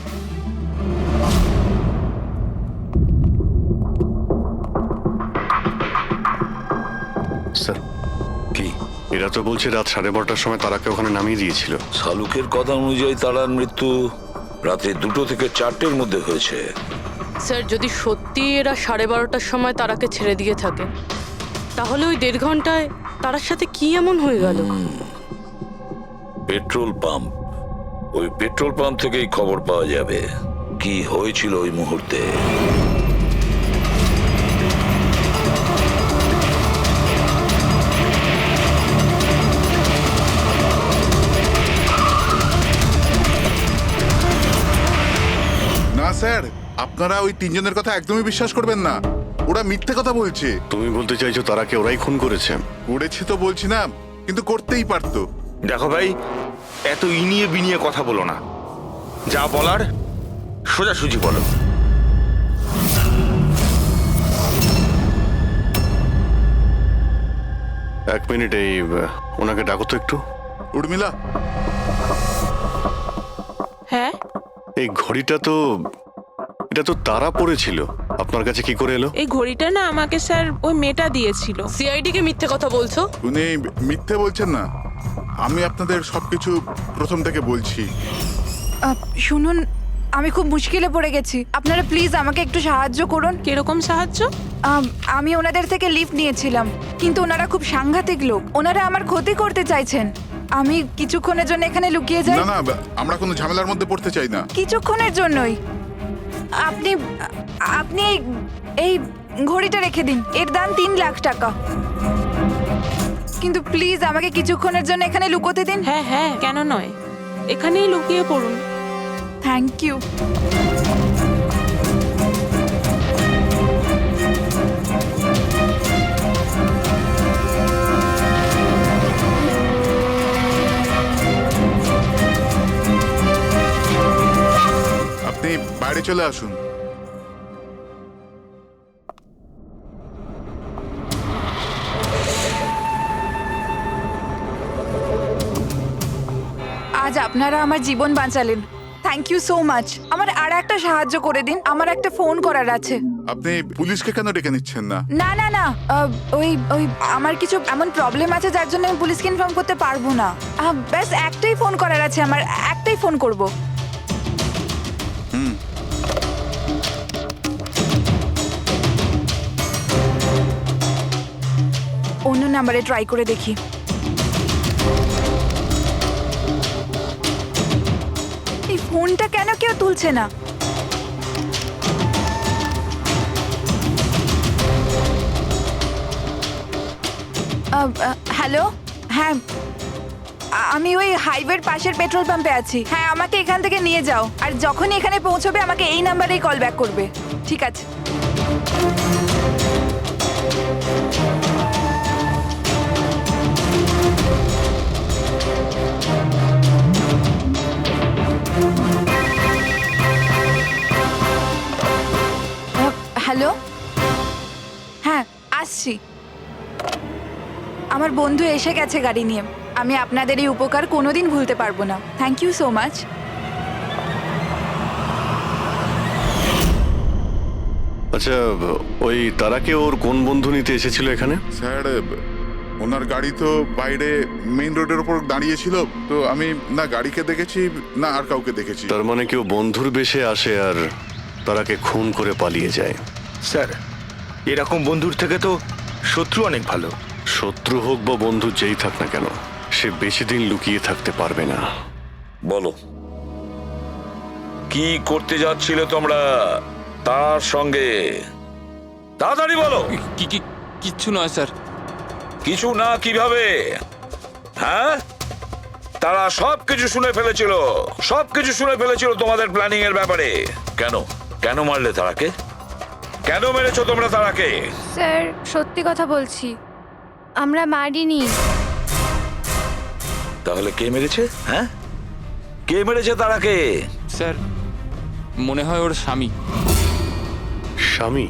স্যার কি এরা তো বলছে রাত 12:30টার সময় তারাকে ওখানে নামিয়ে দিয়েছিল।
শালুকের কথা অনুযায়ী তারার মৃত্যু রাতে 2টো থেকে 4টের মধ্যে হয়েছে।
স্যার যদি সত্যি এরা 12:30টার সময় তারাকে ছেড়ে দিয়ে থাকে, তাহলে ওই 1.5 ঘন্টায় তারার সাথে কি এমন হয়ে গেল?
পেট্রোল পাম্প, ওই পেট্রোল পাম্প থেকেই খবর পাওয়া যাবে কি হয়েছিল ওই মুহূর্তে।
না স্যার, আপনারা ওই 3 জনের কথা একদমই বিশ্বাস করবেন না। ওরা মিথ্যে কথা বলছে।
তুমি বলতে চাইছো তারাকে ওরাই খুন করেছে?
করেছে তো বলছি না, কিন্তু করতেই পারতো।
দেখো ভাই, এত ইনিয়ে বিনিয়ে কথা বলো না, যা বলার সোজাসুজি বলো।
এক মিনিট, এই ওনাকে ডাকো তো একটু।
উর্মিলা।
হ্যাঁ,
এই ঘড়িটা তো, এটা তো তারা পড়েছিল, আপনার কাছে কি করে এলো?
এই ঘড়িটা না আমাকে স্যার ওই মেয়েটা দিয়েছিল। সিআইডি কে মিথ্যে কথা বলছো?
উনি মিথ্যে বলছেন না, আমি আপনাদের সবকিছু প্রথম থেকে বলছি।
শুনুন, আমি খুব মুশকিলে পড়ে গেছি, আপনারা প্লিজ আমাকে একটু সাহায্য করুন।
কিরকম সাহায্য?
আমি ওনাদের থেকে লিফট নিয়েছিলাম, কিন্তু ওনারা খুব সাংঘাতিক লোক, ওনারা আমার ক্ষতি করতে চাইছেন। আমি কিছুক্ষণের জন্য এখানে লুকিয়ে যাই।
না না, আমরা কোনো ঝামেলার মধ্যে পড়তে চাই না।
কিছুক্ষণের জন্যই। আপনি আপনি এই ঘড়িটা রেখে দিন, এর দাম 3 লাখ টাকা। কিন্তু প্লিজ আমাকে কিছুক্ষণের জন্য এখানে লুকোতে দিন।
হ্যাঁ হ্যাঁ, কেন নয়, এখানেই লুকিয়ে পড়ুন।
Thank you.
আপনি বাইরে চলে আসুন।
আজ আপনারা আমার জীবন বাঁচালেন, থ্যাংক ইউ সো মাচ। আমার আর একটা সাহায্য করে দিন, আমার একটা ফোন করার আছে।
আপনি পুলিশকে কেন ডেকে নিচ্ছেন না?
না না না, ওই ওই আমার কিছু এমন প্রবলেম আছে যার জন্য আমি পুলিশকে ইনফর্ম করতে পারবো না। ব্যাস একটাই ফোন করার আছে আমার, একটাই ফোন করব। অন্য নাম্বারে ট্রাই করে দেখি। এই ফোনটা কেন কেউ তুলছে না? হ্যালো, হ্যাঁ আমি ওই হাইওয়ের পাশের পেট্রোল পাম্পে আছি। হ্যাঁ, আমাকে এখান থেকে নিয়ে যাও, আর যখনই এখানে পৌঁছবে আমাকে এই নাম্বারেই কল ব্যাক করবে। ঠিক আছে। হ্যালো, হ্যাঁ আসছি। আমার বন্ধু এসে গেছে গাড়ি নিয়ে। আমি আপনাদের এই উপকার কোনোদিন ভুলতে পারবো না। Thank you so much.
আচ্ছা, ওই তারাকে ওর কোন বন্ধু নিতে এসেছিল এখানে?
স্যার ওনার গাড়ি তো বাইরে মেইন রোডের উপর দাঁড়িয়েছিল, তো আমি না গাড়িকে দেখেছি না আর কাউকে দেখেছি।
তার মানে কেউ বন্ধুর বেশে আসে আর তারাকে খুন করে পালিয়ে যায়।
স্যার এরকম বন্ধুর থেকে তো শত্রু অনেক ভালো।
শত্রু হোক বা বন্ধু যেই থাক না কেন, সে বেশি দিন লুকিয়ে থাকতে পারবে না।
বলো কি করতে যাচ্ছিলে তোমরা তার সঙ্গে? তাড়াতাড়ি বলো।
কিচ্ছু নয় স্যার।
কিছু না কিভাবে? হ্যাঁ, তারা সবকিছু শুনে ফেলেছিল, সবকিছু শুনে ফেলেছিল তোমাদের প্ল্যানিং এর ব্যাপারে। কেন কেন মারলে তারাকে? কেন মেরেছো তোমরা তারাকে?
স্যার সত্যি কথা বলছি, আমরা মারিনি।
তাহলে কে মেরেছে? হ্যাঁ, কে মেরেছে তারাকে?
স্যার মনে হয় ওর স্বামী।
স্বামী?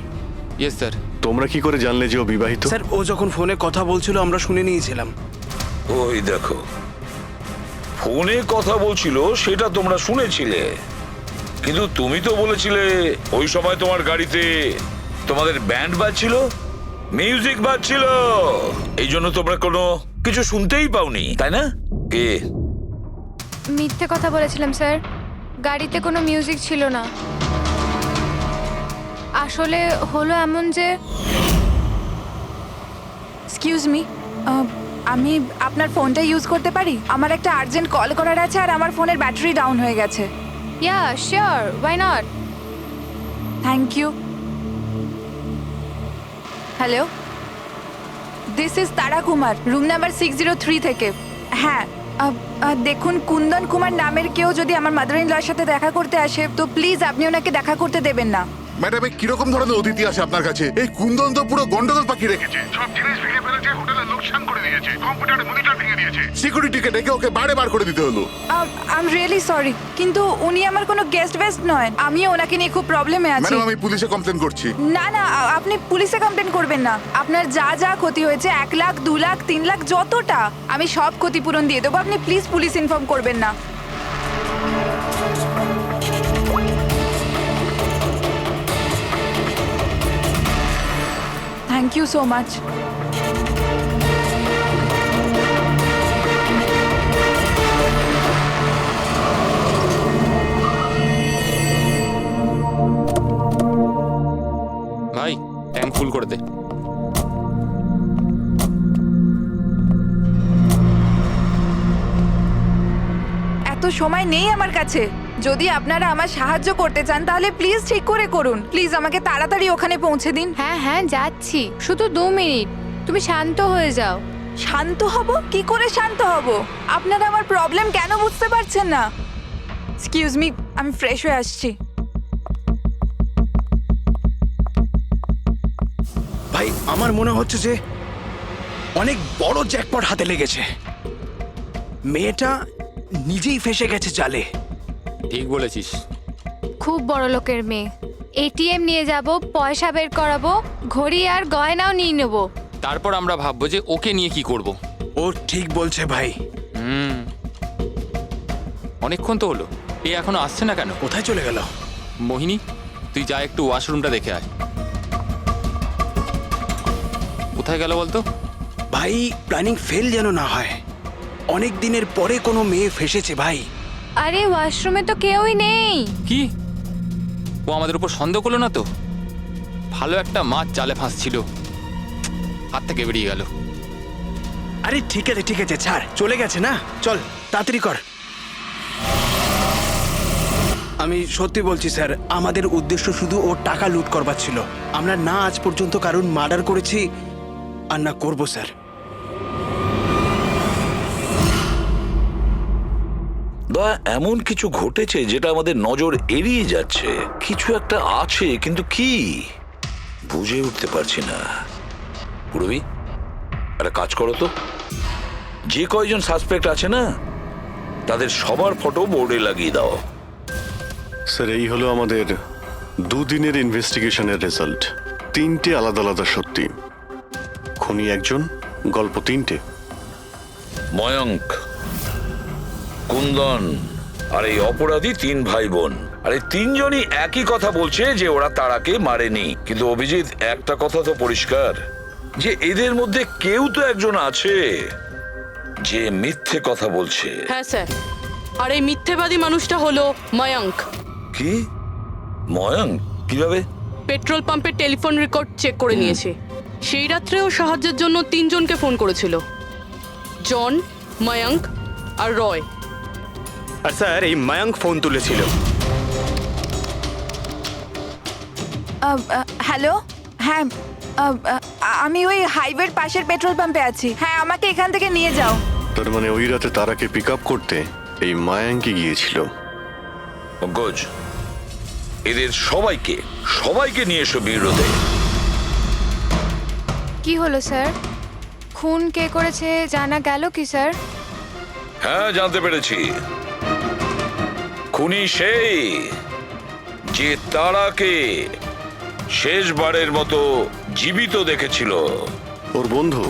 Yes sir.
তোমরা কি করে জানলে যে ও বিবাহিত?
স্যার ও যখন ফোনে কথা বলছিল আমরা শুনে নিয়েছিলাম।
ওই দেখো, ফোনে কথা বলছিল সেটা তোমরা শুনেছিলে, কিন্তু তুমি তো বলেছিলে ওই সময় তোমার গাড়িতে তোমাদের ব্যান্ড বাজছিল, মিউজিক বাজছিল, এই জন্য তোমরা কোনো কিছু শুনতেই পাওনি, তাই না? কে?
মিথ্যে কথা বলেছিলাম স্যার, গাড়িতে কোনো মিউজিক ছিল না। আসলে হলো এমন যে
এক্সকিউজ মি, আমি আপনার ফোনটা ইউজ করতে পারি? আমার একটা আর্জেন্ট কল করার আছে আর আমার ফোনের ব্যাটারি ডাউন হয়ে গেছে।
Yeah sure, why not.
Thank you. Hello, this is Tara Kumar, room number 603 থেকে। হ্যাঁ, দেখুন কুন্দন কুমার নামের কেউ যদি আমার মাদার ইন লর সাথে দেখা করতে আসে তো প্লিজ আপনি ওনাকে দেখা করতে দেবেন না।
ম্যাডাম এই কিরকম ধরনের অতিথি আছে আপনার কাছে? এই কুন্দন তো পুরো গন্ডগোল পাখি রেখেছে,
সব জিনিস ভেঙে ফেলেছে, হোটেলে লোকসান করে দিয়েছে, কম্পিউটারে মনিটর ভেঙে দিয়েছে।
সিকিউরিটিকে ডেকে ওকে বাইরে বার করে দিতে হলো।
আই এম রিয়েলি সরি, কিন্তু উনি আমার কোনো গেস্ট বেস্ট নয়। আমি ওনাকে নিয়ে খুব প্রবলেমে আছি।
ম্যাডাম আমি পুলিশে কমপ্লেন করছি।
না না, আপনি পুলিশে কমপ্লেন করবেন না। আপনার যা যা ক্ষতি হয়েছে 1 লাখ 2 লাখ 3 লাখ যতটা, আমি সব ক্ষতিপূরণ দিয়ে দেবো। আপনি প্লিজ পুলিশ ইনফর্ম করবেন না। Thank you so much.
ভাই ট্যাঙ্ক ফুল করে দে।
এত সময় নেই আমার কাছে। যদি আপনারা আমার সাহায্য করতে চান তাহলে প্লিজ ঠিক করে করুন। প্লিজ আমাকে তাড়াতাড়ি ওখানে পৌঁছে দিন।
হ্যাঁ হ্যাঁ যাচ্ছি, শুধু 2 মিনিট, তুমি শান্ত হয়ে যাও।
শান্ত হব? কি করে শান্ত হব? আপনারা আমার প্রবলেম কেন বুঝতে পারছেন না? এক্সকিউজ মি, আমি ফ্রেশ হয়ে আসছি।
ভাই আমার মনে হচ্ছে যে অনেক বড় জ্যাকপট হাতে লেগেছে। মেয়েটা নিজেই ফেসে গেছে জালে।
ঠিক বলেছিস।
খুব বড় লোকের মেয়ে। এটিএম নিয়ে যাব, পয়সা বের করাবো, ঘড়ি আর গয়নাও নিয়ে নেব।
তারপর আমরা ভাববো যে ওকে নিয়ে কি করব।
ও ঠিক বলছে ভাই।
অনেকক্ষণ তো হলো, এ এখনো আসছে না কেন?
কোথায় চলে গেল?
মোহিনী তুই যা একটু ওয়াশরুমটা দেখে আয়। কোথায় গেল বলতো?
ভাই প্ল্যানিং ফেল যেন না হয়। অনেক দিনের পরে কোনো মেয়ে ফেসেছে ভাই।
আরে ওয়াশরুমে তো কেউই নেই।
কি ও আমাদের উপর সন্দেহ করলো না তো? ভালো একটা মাছ জালে ফাঁসছিল, হাত থেকে বেরিয়ে গেল।
আরে ঠিক আছে ছাড়, চলে গেছে না, চল তাড়াতাড়ি কর। আমি সত্যি বলছি স্যার, আমাদের উদ্দেশ্য শুধু ওর টাকা লুট করবার ছিল। আমরা না আজ পর্যন্ত কারণ মার্ডার করেছি আর না করবো স্যার।
দয়া, এমন কিছু ঘটেছে যেটা আমাদের নজর এড়িয়ে যাচ্ছে। কিছু একটা আছে, কিন্তু কি বুঝে উঠতে পারছি না। পুরবি একটা কাজ করো তো, যে কয়জন সাসপেক্ট আছে না তাদের সবার ফটো বোর্ডে লাগিয়ে দাও।
স্যার এই হলো আমাদের 2 দিনের ইনভেস্টিগেশনের রেজাল্ট। 3টে আলাদা আলাদা সত্যি। খুনি একজন, গল্প 3টে।
ময়ঙ্ক, কুন্দন আর এই অপরাধী 3 ভাই বোন। আরে তিনজনই একই কথা বলছে যে ওরা তারাকে মারেনি, কিন্তু অভিজিৎ একটা কথা তো পরিষ্কার যে এদের মধ্যে কেউ তো একজন আছে যে মিথ্যে কথা বলছে।
হ্যাঁ স্যার, আর এই মিথ্যেবাদী মানুষটা হলো ময়ঙ্ক।
কি? ময়ঙ্ক? কিভাবে?
পেট্রোল পাম্পের টেলিফোন রেকর্ড চেক করে নিয়েছে। সেই রাত্রেও সাহায্যের জন্য 3 জনকে ফোন করেছিল, জন, ময়ঙ্ক আর রয়।
আর স্যার এই মায়াঙ্ক ফোন তুলেছিল।
হ্যালো, হ্যাঁ, আমি ওই হাইওয়ের পাশের পেট্রোল পাম্পে আছি। হ্যাঁ, আমাকে এখান থেকে নিয়ে যাও।
তার মানে ওই রাতে তারাকে পিক আপ করতে এই মায়াঙ্কি গিয়েছিল।
পঙ্কজ, এদের সবাইকে নিয়ে এসো বিরোধে।
কি হলো স্যার? খুন কে করেছে জানা গেল কি স্যার?
হ্যাঁ, জানতে পেরেছি। খুনি সেই যে তারাকে শেষবারের মতো জীবিত দেখেছিল।
ওর বন্ধু,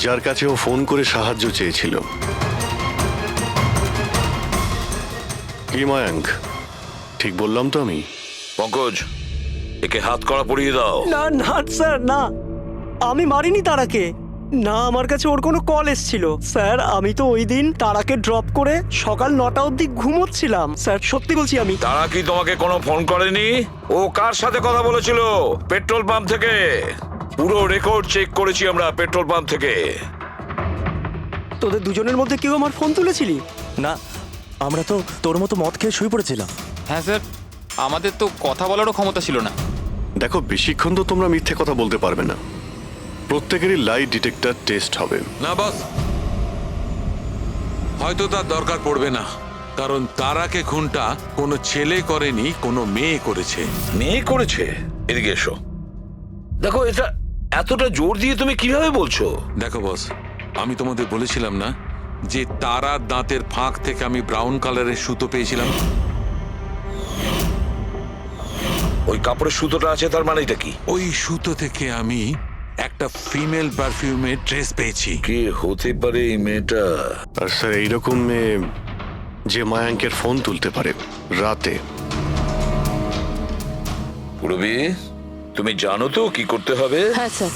যার কাছে ও ফোন করে সাহায্য চেয়েছিল। কি মায়াঙ্ক, ঠিক বললাম তো আমি?
পঙ্কজ, একে হাত কড়া পরিয়ে দাও।
না না স্যার, না, আমি মারিনি তারাকে। না, আমার কাছে ওর কোনো কল এসেছিল। স্যার, আমি তো ওই দিন তারাকে ড্রপ করে সকাল 9টা অবধি ঘুমোচ্ছিলাম। স্যার, সত্যি বলছি আমি।
তারা কি তোমাকে কোনো ফোন করেনি? ও কার সাথে কথা বলেছিল? পেট্রোল পাম্প থেকে। পুরো রেকর্ড চেক করেছি আমরা পেট্রোল পাম্প থেকে।
তোদের দুজনের মধ্যে কেউ আমার ফোন তুলেছিলি?
না, আমরা তো তোর মতো মদ খেয়ে শুয়ে পড়েছিলাম।
হ্যাঁ স্যার, আমাদের তো কথা বলারও ক্ষমতা ছিল না।
দেখো, বেশিক্ষণ তো তোমরা মিথ্যে কথা বলতে পারবে না। প্রত্যেকেরই লাই ডিটেক্টর টেস্ট হবে।
না বস, হয়তো তার দরকার পড়বে না, কারণ তারাকে খুনটা কোনো ছেলে করেনি, কোনো মেয়ে করেছে।
মেয়ে করেছে? এদিকে এসো। দেখো, এটা এতটা জোর দিয়ে তুমি কিভাবে বলছো?
দেখো বস, আমি তোমাদের বলেছিলাম না যে তারার দাঁতের ফাঁক থেকে আমি ব্রাউন কালারের সুতো পেয়েছিলাম?
ওই কাপড়ের সুতোটা আছে, তার মানে এটা কি?
ওই সুতো থেকে আমি একটা ফিমেল পারফিউমের ড্রেস পেয়েছি।
কে হতে পারে এই মেয়েটা?
আর স্যার, এইরকম মেয়ে যে মায়াঙ্কের ফোন তুলতে পারে রাতে।
পুরবি, তুমি জানো তো কি করতে হবে?
হ্যাঁ স্যার।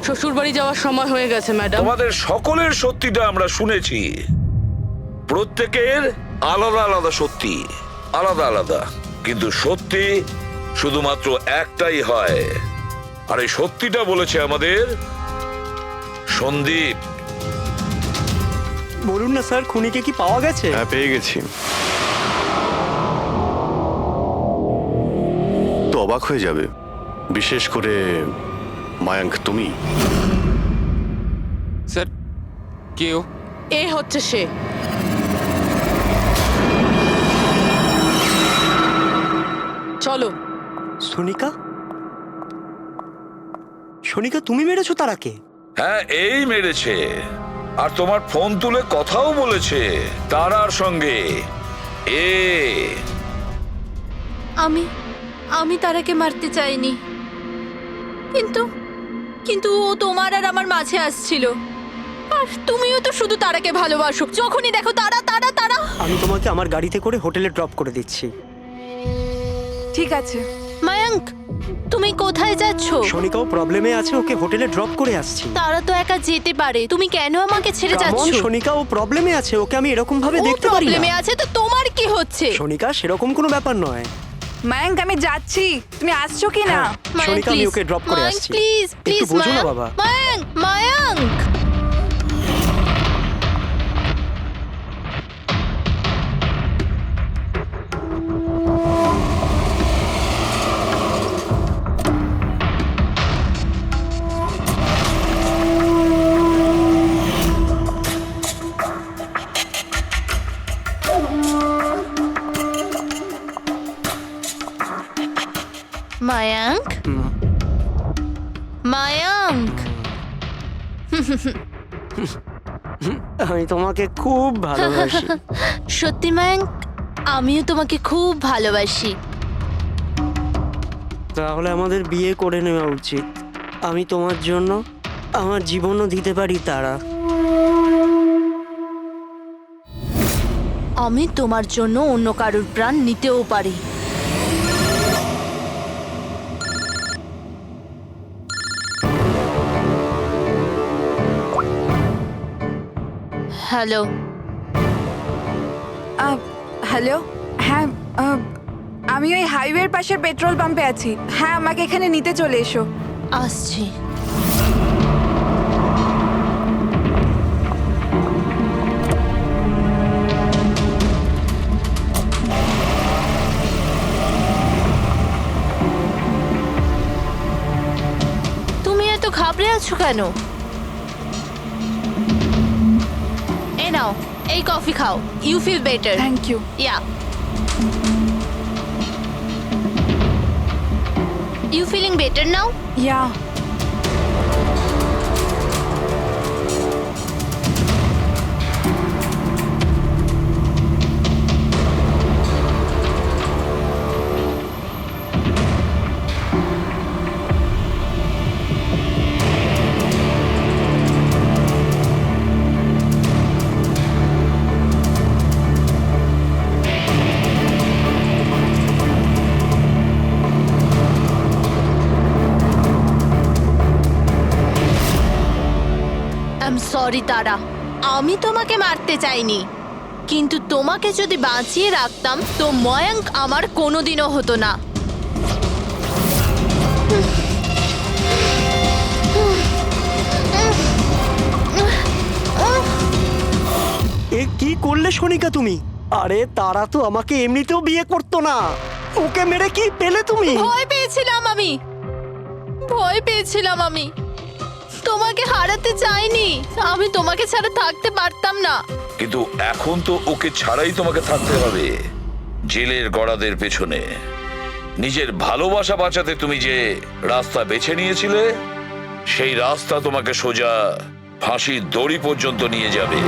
শ্বশুরবাড়ি যাওয়ার সময় হয়ে গেছে ম্যাডাম।
তোমাদের সকলের সত্যিটা আমরা শুনেছি। প্রত্যেকের আলাদা আলাদা সত্যি, আলাদা আলাদা, কিন্তু সত্যি শুধুমাত্র একটাই হয়। আর এই সত্যিটা বলেছে আমাদের সন্দীপ।
বলুন না স্যার, খুনিকে কি পাওয়া গেছে?
হ্যাঁ, পেয়ে গেছি। তো অবাক হয়ে যাবে, বিশেষ করে মায়াঙ্ক তুমি।
স্যার, কেউ
এ হচ্ছে সে। চলো।
সোনিকা? সোনিকা, তুমি মেরেছো তারাকে?
হ্যাঁ, এই মেরেছে। আর তোমার ফোন তুলে কথাও বলেছে তারার সঙ্গে।
আমি তারাকে মারতে চাইনি, কিন্তু ও তোমার আর আমার মাঝে আসছিল। আর তুমিও তো শুধু তারাকে ভালোবাসো, যখনই দেখো তারা তারা তারা।
আমি তোমাকে আমার গাড়িতে করে হোটেলে ড্রপ করে দিচ্ছি।
ঠিক আছে।
মায়াঙ্ক, তুমি কোথায় যাচ্ছ?
সোনিকাও প্রবলেমে আছে, ওকে হোটেলে ড্রপ করে আসছি।
তারা তো একা যেতে পারে, তুমি কেন আমাকে ছেড়ে যাচ্ছ?
সোনিকা ও প্রবলেমে আছে, ওকে আমি এরকম ভাবে দেখতে পারি না।
প্রবলেমে আছে তো তোমার কি হচ্ছে?
সোনিকা, সেরকম কোনো ব্যাপার নয়।
মায়াঙ্ক, আমি যাচ্ছি, তুমি আসছো কি না?
সোনিকা, আমি ওকে ড্রপ করে আসছি।
প্লিজ প্লিজ,
একটু বোঝো না বাবা।
মায়াঙ্ক, মায়াঙ্ক। মায়াঙ্ক, মায়াঙ্ক।
আমি তোমাকে খুব ভালোবাসি।
সত্যি মায়াঙ্ক, আমিও তোমাকে খুব ভালোবাসি।
তাহলে আমাদের বিয়ে করে নেওয়া উচিত। আমি তোমার জন্য আমার জীবনও দিতে পারি তারা।
আমি তোমার জন্য অন্য কারোর প্রাণ নিতেও পারি। হ্যালো।
হ্যালো, হ্যাঁ, আমি ওই হাইওয়ের পাশের পেট্রোল পাম্পে আছি। হ্যাঁ, আমাকে এখানে নিতে চলে এসো।
আসছি। তুমি এত ঘাবড়ে আছো কেন? এই নাও, এই কফি খাও। You feel better.
Thank you.
Yeah. You feeling better now?
Yeah.
I'm sorry তারা, আমি তোমাকে মারতে চাইনি, কিন্তু তোমাকে যদি বাঁচিয়ে রাখতাম তো ময়াঙ্ক আমার কোনোদিনও হতো না।
এ কি করলে সোনিকা তুমি? আরে তারা তো আমাকে এমনিতেও বিয়ে করতো না। ওকে মেরে কি পেলে তুমি?
ভয় পেয়েছিলাম আমি। তোমাকে হারাতে চাইনি। আমি তোমাকে ছাড়া থাকতে পারতাম না।
কিন্তু এখন তো ওকে ছাড়াই তোমাকে থাকতে হবে জেলের গড়াদের পেছনে। নিজের ভালোবাসা বাঁচাতে তুমি যে রাস্তা বেছে নিয়েছিলে, সেই রাস্তা তোমাকে সোজা ফাঁসির দড়ি পর্যন্ত নিয়ে যাবে।